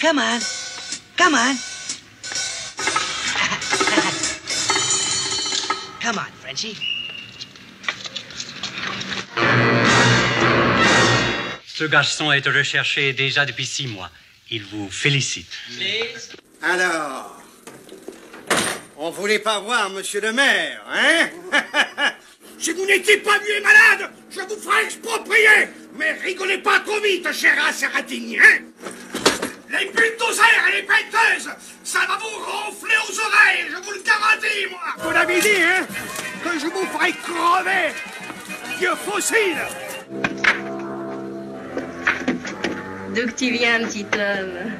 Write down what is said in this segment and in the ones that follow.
Come on. Come on. Come on, Frenchie. Ce garçon est recherché déjà depuis 6 mois. Il vous félicite. Alors, on voulait pas voir monsieur le maire, hein? Si vous n'étiez pas vieux et malade, je vous ferai exproprier. Mais rigolez pas trop vite, cher Assaratini, hein? Les bulldozers et les pelleteuses, ça va vous ronfler aux oreilles, je vous le garantis, moi. Vous l'avez dit, hein? Que je vous ferai crever, vieux fossile. D'où que tu viens, petit homme?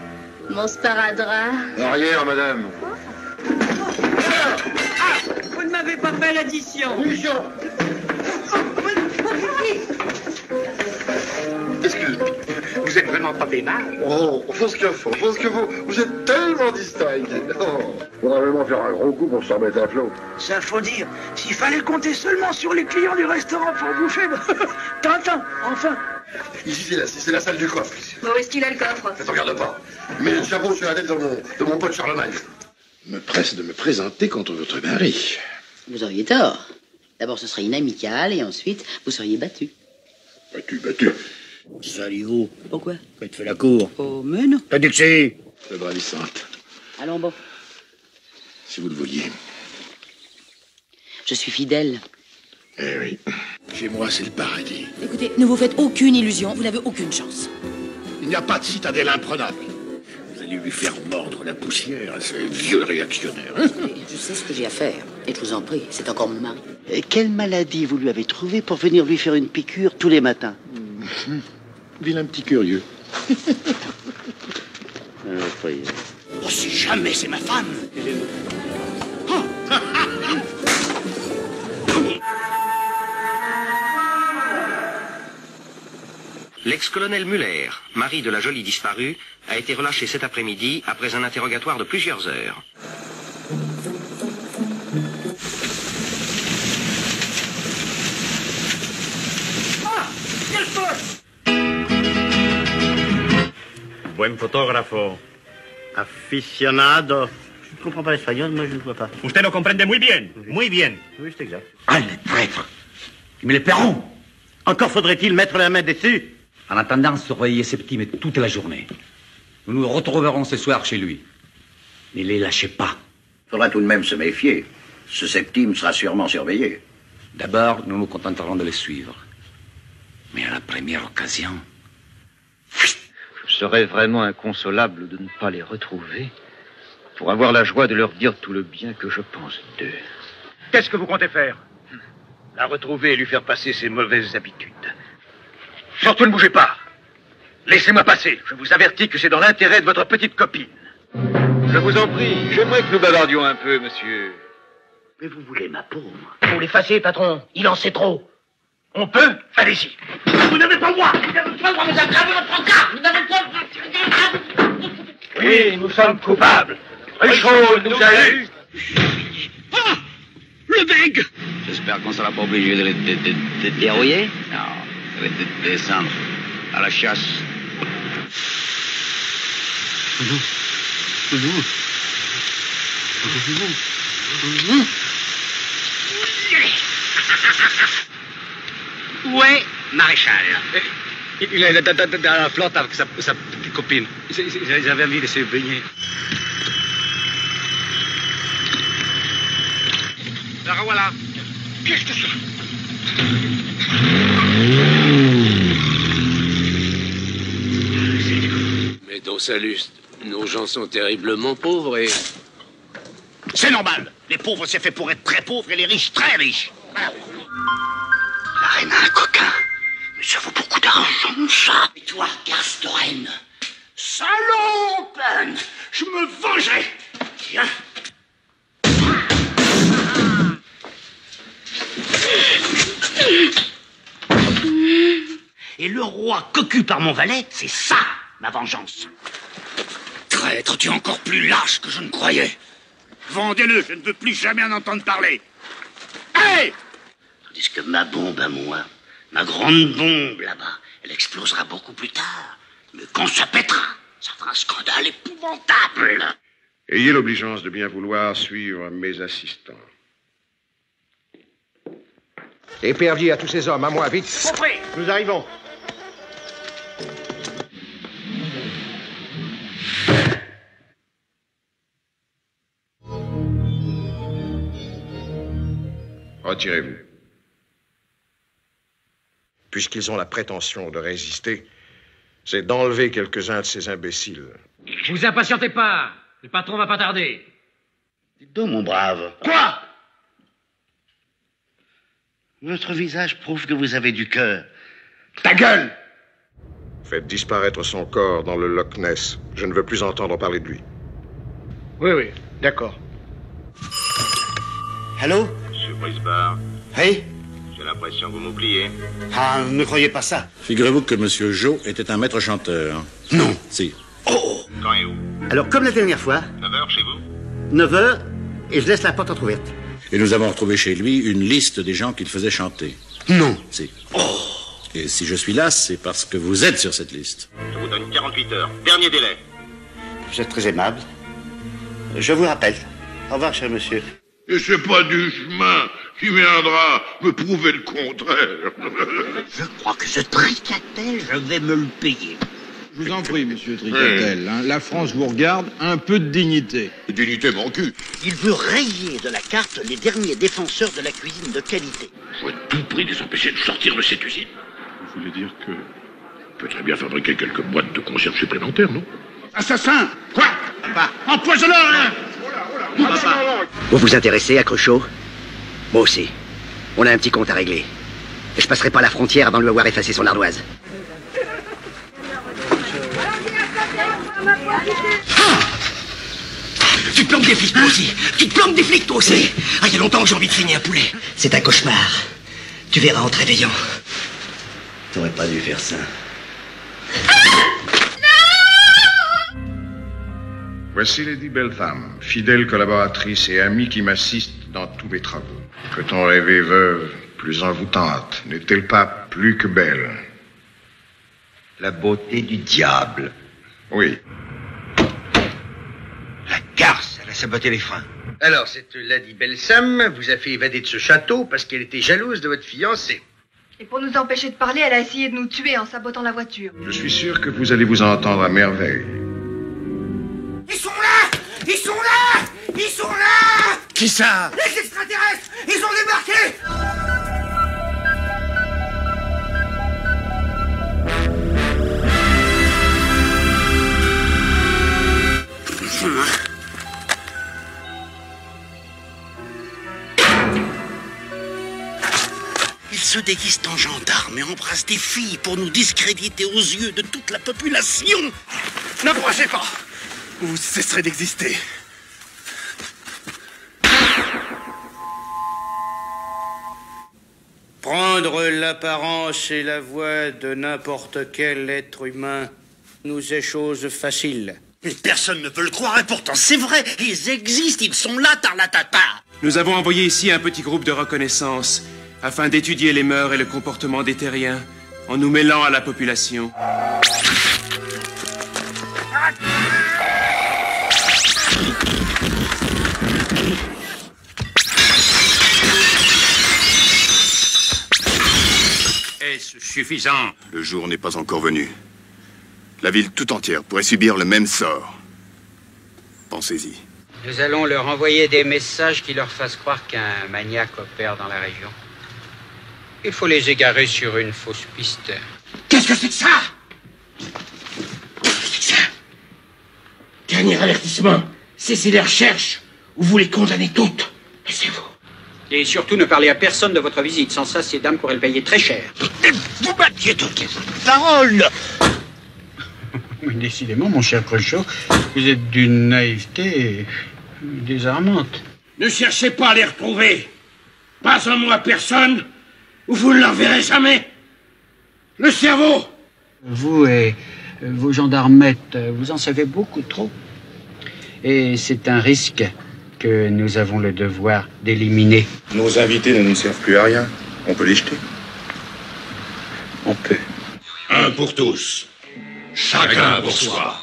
Mon sparadrap. Arrière, madame. Ah, vous ne m'avez pas fait l'addition. Excusez-moi. Vous êtes vraiment pas aimable. Oh, faut ce qu'il faut. Faut ce que vous êtes tellement distingué. Oh. Faudra vraiment faire un gros coup pour se remettre à flot. Ça faut dire, s'il fallait compter seulement sur les clients du restaurant pour bouffer, Tintin, enfin. Ici, c'est la salle du coffre. Où est-ce qu'il a le coffre? Ça te regarde pas. Mets le chapeau sur la tête de mon pote Charlemagne. Me presse de me présenter contre votre mari. Vous auriez tort. D'abord, ce serait inamical, et ensuite, vous seriez battu. Battu. Salut. Pourquoi? Tu fais la cour. Oh, mais non. T'as dit que c'est... Le bravissante. Allons, bon. Si vous le vouliez. Je suis fidèle. Eh oui. Chez moi, c'est le paradis. Écoutez, ne vous faites aucune illusion, vous n'avez aucune chance. Il n'y a pas de citadelle imprenable. Vous allez lui faire mordre la poussière à ce vieux réactionnaire. Je sais ce que j'ai à faire. Et je vous en prie, c'est encore mon mari. Quelle maladie vous lui avez trouvée pour venir lui faire une piqûre tous les matins? Vilain petit curieux. Oh, si jamais c'est ma femme. L'ex-colonel Muller, mari de la jolie disparue, a été relâché cet après-midi après un interrogatoire de plusieurs heures. Buen fotógrafo. Aficionado. Je ne comprends pas l'espagnol, moi je ne vois pas. Usted lo comprende muy bien. Muy bien. Oui, c'est exact. Ah, les traîtres. Ils me les paieront. Encore faudrait-il mettre la main dessus. En attendant, surveillez Septime toute la journée. Nous nous retrouverons ce soir chez lui. Ne les lâchez pas. Faudra tout de même se méfier. Ce Septime sera sûrement surveillé. D'abord, nous nous contenterons de les suivre. Mais à la première occasion... Je serais vraiment inconsolable de ne pas les retrouver pour avoir la joie de leur dire tout le bien que je pense d'eux. Qu'est-ce que vous comptez faire? La retrouver et lui faire passer ses mauvaises habitudes. Surtout ne bougez pas. Laissez-moi passer. Je vous avertis que c'est dans l'intérêt de votre petite copine. Je vous en prie, j'aimerais que nous bavardions un peu, monsieur. Mais vous voulez ma pauvre? Faut l'effacer, patron. Il en sait trop. On peut? Allez-y. Vous n'avez pas le droit. Vous n'avez pas le droit. Vous aggravez votre cas. Vous n'avez pas le droit. Oui, nous sommes coupables. Richaud nous a eu. Ah! Le bègue! J'espère qu'on sera pas obligé de les dérouiller. Non, ça va être de descendre à la chasse. Ouais, maréchal. Il est dans la flotte avec sa petite copine. J'avais envie de se baigner. La voilà. Qu'est-ce que c'est? Mais dans Saluste, nos gens sont terriblement pauvres et... C'est normal. Les pauvres, c'est fait pour être très pauvres et les riches, très riches. Voilà. La reine a un coquin. Mais ça vaut beaucoup d'argent, ça. Et toi, Garstoren, salope! Je me vengerai. Tiens. Et le roi cocu par mon valet, c'est ça, ma vengeance. Traître, tu es encore plus lâche que je ne croyais. Vendez-le, je ne veux plus jamais en entendre parler. Hey! Tandis que ma bombe à moi, ma grande bombe là-bas, elle explosera beaucoup plus tard. Mais quand ça pètera, Ça fera un scandale épouvantable. Ayez l'obligeance de bien vouloir suivre mes assistants. Épervier à tous ces hommes, à moi, vite. Compris. Nous arrivons. Retirez-vous. Puisqu'ils ont la prétention de résister, c'est d'enlever quelques-uns de ces imbéciles. Vous impatientez pas. Le patron va pas tarder. Dites donc, mon brave. Quoi? Votre visage prouve que vous avez du cœur. Ta gueule! Faites disparaître son corps dans le Loch Ness. Je ne veux plus entendre parler de lui. Oui, d'accord. Allô? Monsieur Brisbard, Oui? j'ai l'impression que vous m'oubliez. Ah, ne croyez pas ça. Figurez-vous que Monsieur Joe était un maître chanteur. Non. Si. Oh! Quand et où? Alors, comme la dernière fois, 9h chez vous? 9h, et je laisse la porte entrouverte. Et nous avons retrouvé chez lui une liste des gens qu'il faisait chanter. Non. Si. Et si je suis là, c'est parce que vous êtes sur cette liste. Je vous donne 48 heures. Dernier délai. Vous êtes très aimable. Je vous rappelle. Au revoir, cher monsieur. Et c'est pas du chemin qui viendra me prouver le contraire. Je crois que ce tricatel, je vais me le payer. Je vous en prie, monsieur Tricatel. Hein, la France vous regarde, un peu de dignité. Dignité, mon cul. Il veut rayer de la carte les derniers défenseurs de la cuisine de qualité. Faut à tout prix les empêcher de sortir de cette usine. Vous voulez dire que... on peut très bien fabriquer quelques boîtes de conserve supplémentaires, non? Assassin! Quoi? Empoisonneur, hein? Vous vous intéressez à Cruchot? Moi aussi. On a un petit compte à régler. Et je passerai pas la frontière avant de lui avoir effacé son ardoise. Tu te planques des flics, toi aussi. Tu te planques des flics, toi aussi. Ah, il y a longtemps que j'ai envie de finir un poulet. C'est un cauchemar. Tu verras en te réveillant. T'aurais pas dû faire ça. Voici Lady Beltham, fidèle collaboratrice et amie qui m'assiste dans tous mes travaux. Peut-on rêver veuve plus envoûtante? N'est-elle pas plus que belle? La beauté du diable. Oui. La garce, elle a saboté les freins. Alors, cette Lady Beltham vous a fait évader de ce château parce qu'elle était jalouse de votre fiancé. Et pour nous empêcher de parler, elle a essayé de nous tuer en sabotant la voiture. Je suis sûr que vous allez vous entendre à merveille. Ils sont là! Ils sont là! Ils sont là! Qui ça? Les extraterrestres! Ils ont débarqué! Ils se déguisent en gendarmes et embrassent des filles pour nous discréditer aux yeux de toute la population. N'approchez pas! Vous cesserez d'exister. Prendre l'apparence et la voix de n'importe quel être humain nous est chose facile. Mais personne ne peut le croire et pourtant c'est vrai. Ils existent, ils sont là, tarlatata. Nous avons envoyé ici un petit groupe de reconnaissance afin d'étudier les mœurs et le comportement des terriens en nous mêlant à la population. Est-ce suffisant? Le jour n'est pas encore venu. La ville tout entière pourrait subir le même sort. Pensez-y. Nous allons leur envoyer des messages qui leur fassent croire qu'un maniaque opère dans la région. Il faut les égarer sur une fausse piste. Qu'est-ce que c'est que ça? Qu'est-ce que c'est que ça? Dernier avertissement. Cessez les recherches ou vous les condamnez toutes. Laissez-vous. Et surtout, ne parlez à personne de votre visite. Sans ça, ces dames pourraient le payer très cher. Vous battiez toutes les paroles. Mais décidément, mon cher Cruchot, vous êtes d'une naïveté désarmante. Ne cherchez pas à les retrouver. Pas un mot à personne, ou vous ne l'enverrez jamais. Le cerveau. Vous et vos gendarmettes, vous en savez beaucoup trop. Et c'est un risque que nous avons le devoir d'éliminer. Nos invités ne nous servent plus à rien. On peut les jeter. On peut. Un pour tous. Chacun pour soi.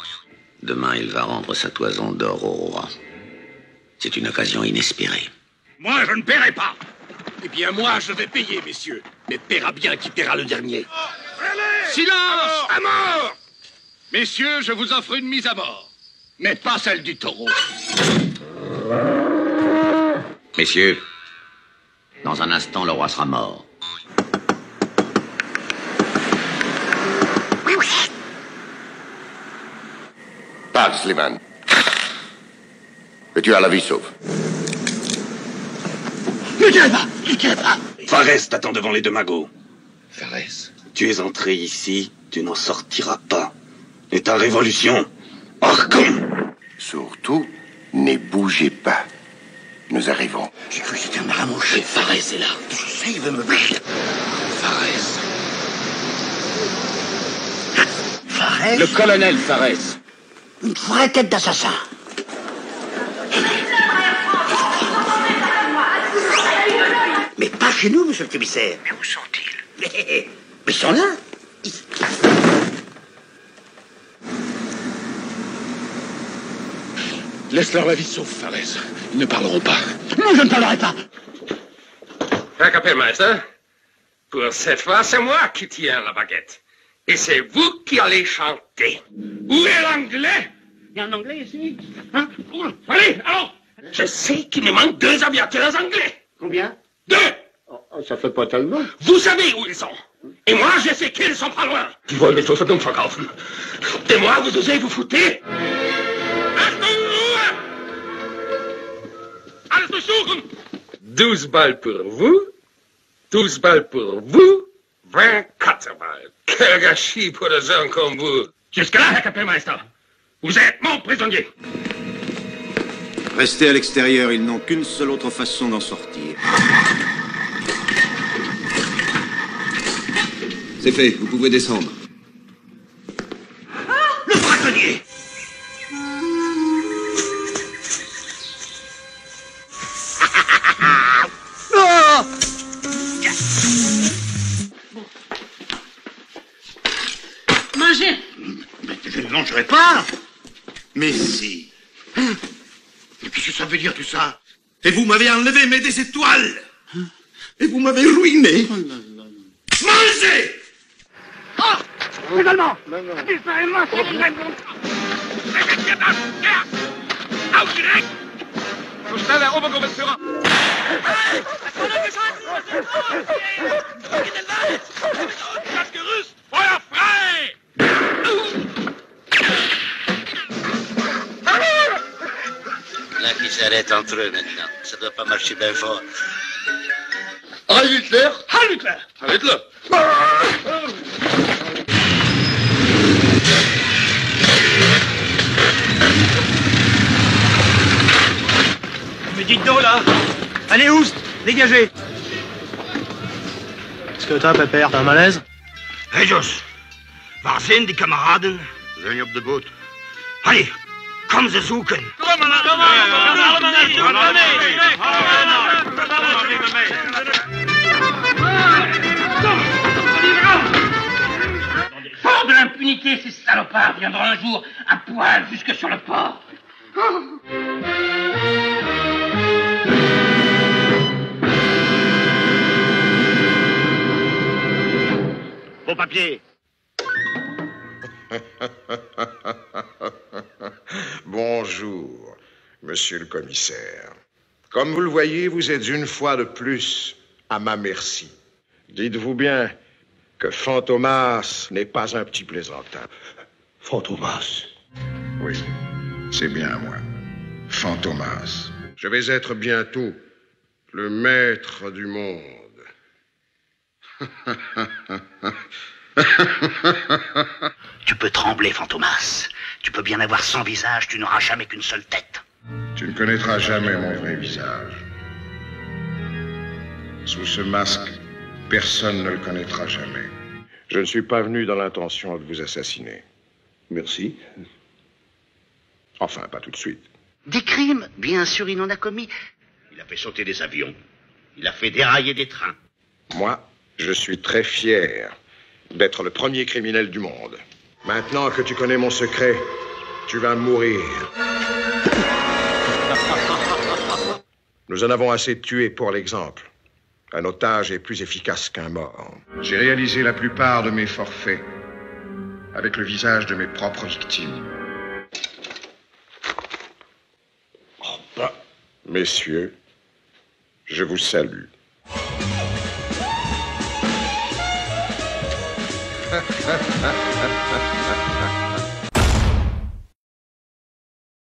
Demain, il va rendre sa toison d'or au roi. C'est une occasion inespérée. Moi, je ne paierai pas. Eh bien, moi, je vais payer, messieurs. Mais paiera bien qui paiera le dernier. Silence! À mort! Messieurs, je vous offre une mise à mort. Mais pas celle du taureau. Messieurs, dans un instant, le roi sera mort. Parle, Slimane. Et tu as la vie sauve. Ne tirez pas! Ne tirez pas! Fares t'attend devant les deux magots. Fares. Tu es entré ici, tu n'en sortiras pas. Et ta révolution, Orcon! Surtout, ne bougez pas. Nous arrivons. J'ai cru que c'était un maramouche. Fares est là. Je sais, il veut me briller. Fares. Fares? Le colonel Fares. Une vraie tête d'assassin. Mais pas chez nous, monsieur le commissaire. Mais où sont-ils? Mais ils sont là. Laisse-leur la vie sauve, Fares. Ils ne parleront pas. Non, je ne parlerai pas. Herr Kapellmeister, pour cette fois, c'est moi qui tiens la baguette. Et c'est vous qui allez chanter. Où est l'anglais? Il y a un anglais ici? Hein? Allez, allons! Je sais qu'il me manque 2 aviateurs anglais. Combien? 2! Oh, ça fait pas tellement. Vous savez où ils sont. Et moi, je sais qu'ils sont pas loin. Die wollen mich so verdammt verkaufen. Et moi, vous osez vous foutre? Achtung, Ruhe! Alles durchsuchen! 12 balles pour vous, 12 balles pour vous, 24 balles. Quel gâchis pour des gens comme vous. Jusque-là, Herr Kapellmeister. Vous êtes mon prisonnier. Restez à l'extérieur, ils n'ont qu'une seule autre façon d'en sortir. C'est fait, vous pouvez descendre. Le braconnier! Oh! Mangez! Mais je ne mangerai pas! Mais si! Hein? Qu'est-ce que ça veut dire tout ça? Et vous m'avez enlevé mes des étoiles! Et vous m'avez ruiné! Mangez! Oh! Les Allemands! Ils feraient manger les Allemands! Auf direkt! So schnell, Herr Obergruppenführer! Das Gerüst! Feuer frei! Là qui s'arrête entre eux maintenant. Ça doit pas marcher bien fort. Heil Hitler! Heil Hitler! Heil Hitler! Mais dites donc là! Allez, Oust! Dégagez! Qu'est-ce que t'as, Pépère? T'as un malaise? Hey Jos! Waar zijn die kameraden? Ze zijn op de boot. Allez! Kom ze zoeken! Fort de l'impunité, ces salopards viendront un jour à poil jusque sur le port. Vos papiers. Bonjour, monsieur le commissaire. Comme vous le voyez, vous êtes une fois de plus à ma merci. Dites-vous bien que Fantomas n'est pas un petit plaisantin. Fantomas? Oui, c'est bien moi. Fantomas. Je vais être bientôt le maître du monde. Tu peux trembler, Fantomas. Tu peux bien avoir 100 visages, tu n'auras jamais qu'une seule tête. Tu ne connaîtras jamais mon vrai visage. Sous ce masque, personne ne le connaîtra jamais. Je ne suis pas venu dans l'intention de vous assassiner. Merci. Enfin, pas tout de suite. Des crimes? Bien sûr, il en a commis. Il a fait sauter des avions. Il a fait dérailler des trains. Moi, je suis très fier d'être le premier criminel du monde. Maintenant que tu connais mon secret, Tu vas mourir. Nous en avons assez tué pour l'exemple. Un otage est plus efficace qu'un mort. J'ai réalisé la plupart de mes forfaits avec le visage de mes propres victimes. Messieurs, je vous salue.